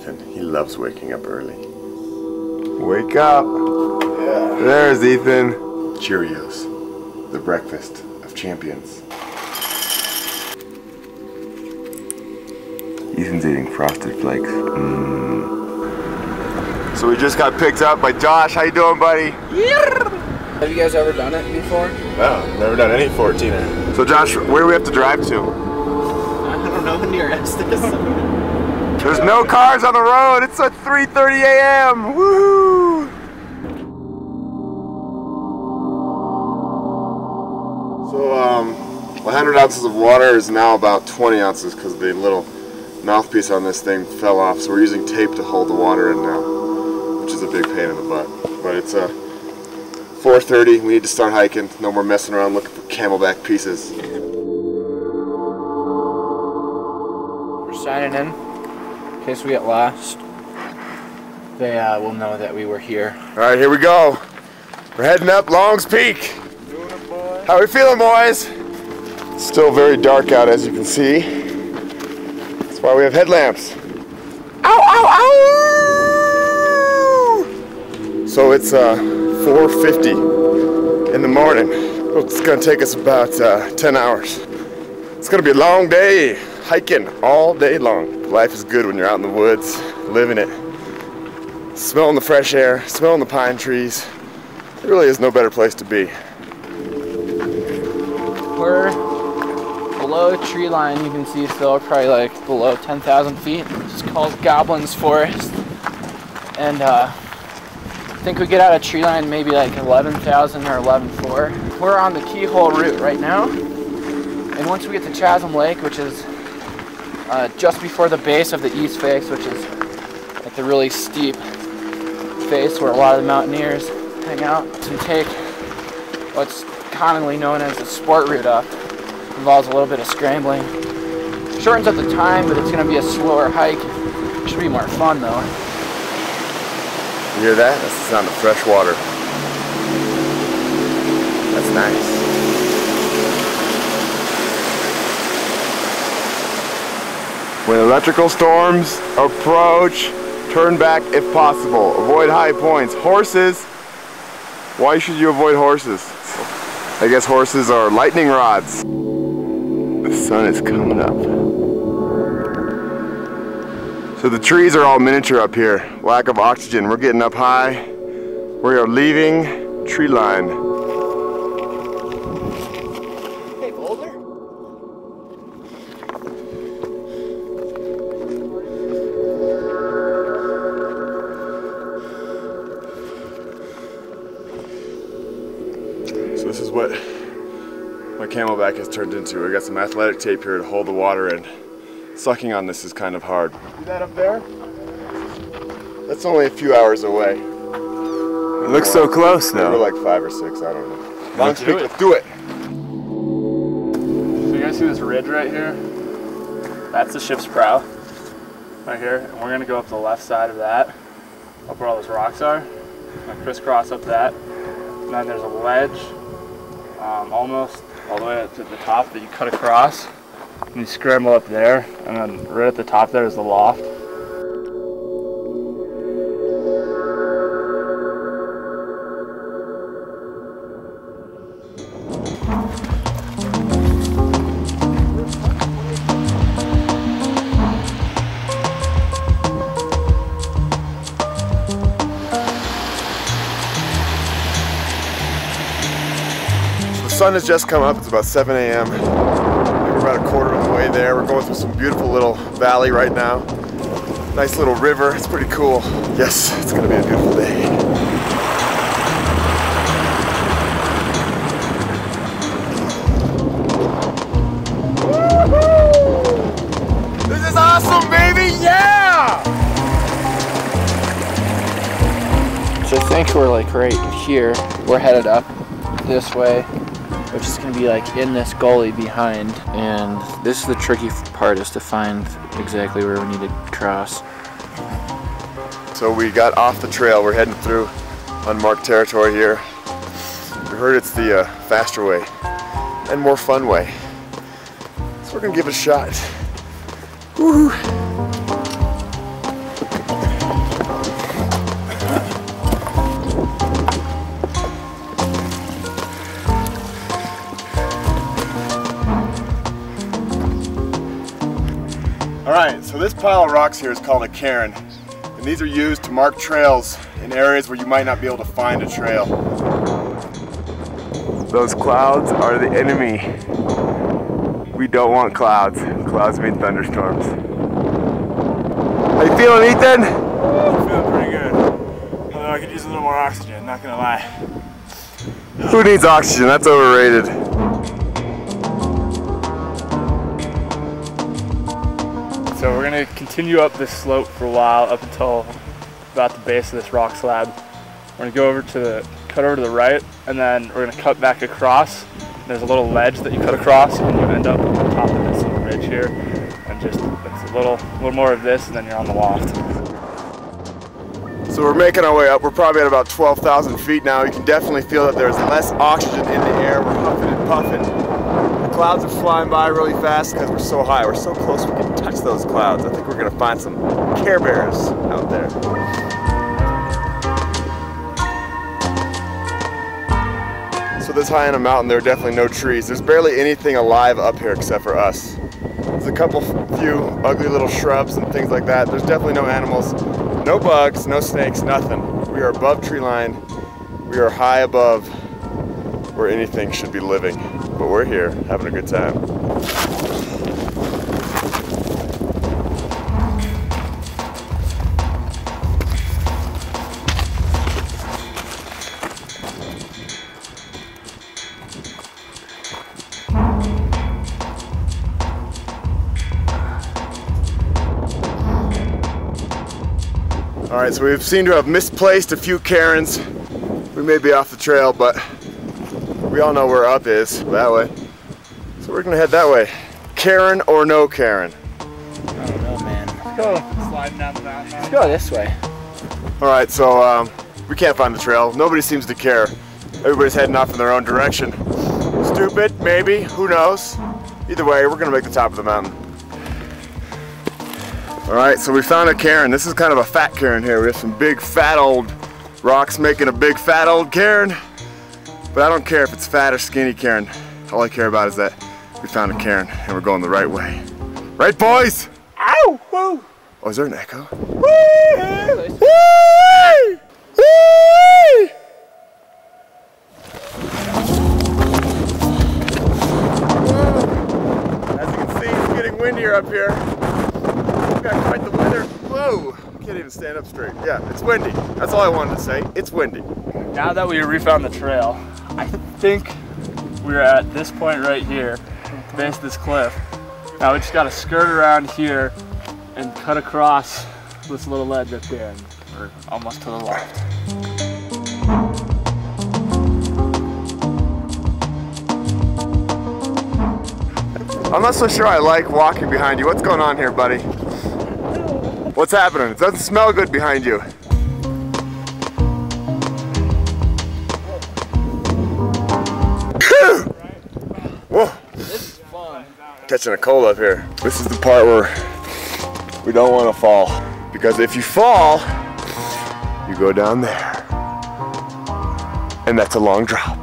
Ethan. He loves waking up early. Wake up! Yeah. There's Ethan. Cheerios, the breakfast of champions. Ethan's eating Frosted Flakes. So we just got picked up by Josh. How you doing, buddy? Have you guys ever done it before? No, never done any 14er. So Josh, where do we have to drive to? I don't know, nearest this. There's no cars on the road. It's at 3:30 a.m. Woohoo! So 100 ounces of water is now about 20 ounces because the little mouthpiece on this thing fell off. So we're using tape to hold the water in now, which is a big pain in the butt. But it's 4:30. We need to start hiking. No more messing around looking for camelback pieces. We're signing in case we get lost. They will know that we were here. All right, here we go. We're heading up Long's Peak. Doing it, boy. How we feeling, boys? It's still very dark out, as you can see. That's why we have headlamps. Ow, ow, ow! So it's 4:50 in the morning. It's gonna take us about 10 hours. It's gonna be a long day, hiking all day long. Life is good when you're out in the woods, living it. Smelling the fresh air, smelling the pine trees. There really is no better place to be. We're below tree line, you can see still probably like below 10,000 feet. It's called Goblin's Forest. And I think we get out of tree line maybe like 11,000 or 11,400. We're on the Keyhole route right now. And once we get to Chasm Lake, which is just before the base of the east face, which is like the really steep face where a lot of the mountaineers hang out, and take what's commonly known as the sport route up. Involves a little bit of scrambling. Shortens up the time, but it's going to be a slower hike. Should be more fun though. You hear that? That's the sound of fresh water. That's nice. When electrical storms approach, turn back if possible. Avoid high points. Horses. Why should you avoid horses? I guess horses are lightning rods. The sun is coming up. So the trees are all miniature up here. Lack of oxygen. We're getting up high. We are leaving tree line. Hey, Boulder? So this is what my camelback has turned into. I got some athletic tape here to hold the water in. Sucking on this is kind of hard. See that up there? That's only a few hours away. It looks so close now. We're like 5 or 6, I don't know. Let's do it. So you guys see this ridge right here? That's the ship's prow, right here. And we're gonna go up the left side of that, up where all those rocks are. And crisscross up that. And then there's a ledge, almost all the way up to the top that you cut across. And you scramble up there, and then right at the top there is the loft. The sun has just come up. It's about 7 a.m. We're about a quarter of the way there. We're going through some beautiful little valley right now. Nice little river. It's pretty cool. Yes, it's gonna be a beautiful day. Woohoo! This is awesome, baby! Yeah! So I think we're like right here. We're headed up this way, which is going to be like in this gully behind. And this is the tricky part, is to find exactly where we need to cross. So we got off the trail. We're heading through unmarked territory here. We heard it's the faster way and more fun way. So we're going to give it a shot. Woo! this pile of rocks here is called a cairn, and these are used to mark trails in areas where you might not be able to find a trail. Those clouds are the enemy. We don't want clouds. Clouds mean thunderstorms. How you feeling, Ethan? I'm feeling pretty good. Although I could use a little more oxygen, not gonna lie. Who needs oxygen? That's overrated. So we're gonna continue up this slope for a while up until about the base of this rock slab. We're gonna go over to the, cut over to the right, and then we're gonna cut back across. There's a little ledge that you cut across, and you end up on top of this little ridge here, and just it's a little more of this, and then you're on the loft. So we're making our way up. We're probably at about 12,000 feet now. You can definitely feel that there's less oxygen in the air. We're huffing and puffing. The clouds are flying by really fast because we're so high. We're so close we can touch those clouds. I think we're gonna find some Care Bears out there. So this high on a mountain, there are definitely no trees. There's barely anything alive up here except for us. There's a few ugly little shrubs and things like that. There's definitely no animals, no bugs, no snakes, nothing. We are above tree line. We are high above where anything should be living. But we're here, having a good time. All right, so we seem to have misplaced a few cairns. We may be off the trail, but we all know where up is, that way. So we're gonna head that way. Cairn or no cairn? I don't know, man. Let's go sliding down the mountain. Let's go this way. All right, so we can't find the trail. Nobody seems to care. Everybody's heading off in their own direction. Stupid, maybe, who knows? Either way, we're gonna make the top of the mountain. All right, so we found a cairn. This is kind of a fat cairn here. We have some big fat old rocks making a big fat old cairn. But I don't care if it's fat or skinny cairn. All I care about is that we found a cairn and we're going the right way. Right, boys? Ow! Whoa! Oh, is there an echo? Whee! Whee! Whee! As you can see, it's getting windier up here. We've got quite the weather. Whoa! Can't even stand up straight. Yeah, it's windy. That's all I wanted to say. It's windy. Now that we refound the trail, I think we're at this point right here, the base of this cliff. Now we just gotta skirt around here and cut across this little ledge up here, and we're almost to the left. I'm not so sure I like walking behind you. What's going on here, buddy? What's happening? It doesn't smell good behind you. Whoa. This is fun. Catching a cold up here. This is the part where we don't want to fall. Because if you fall, you go down there. And that's a long drop.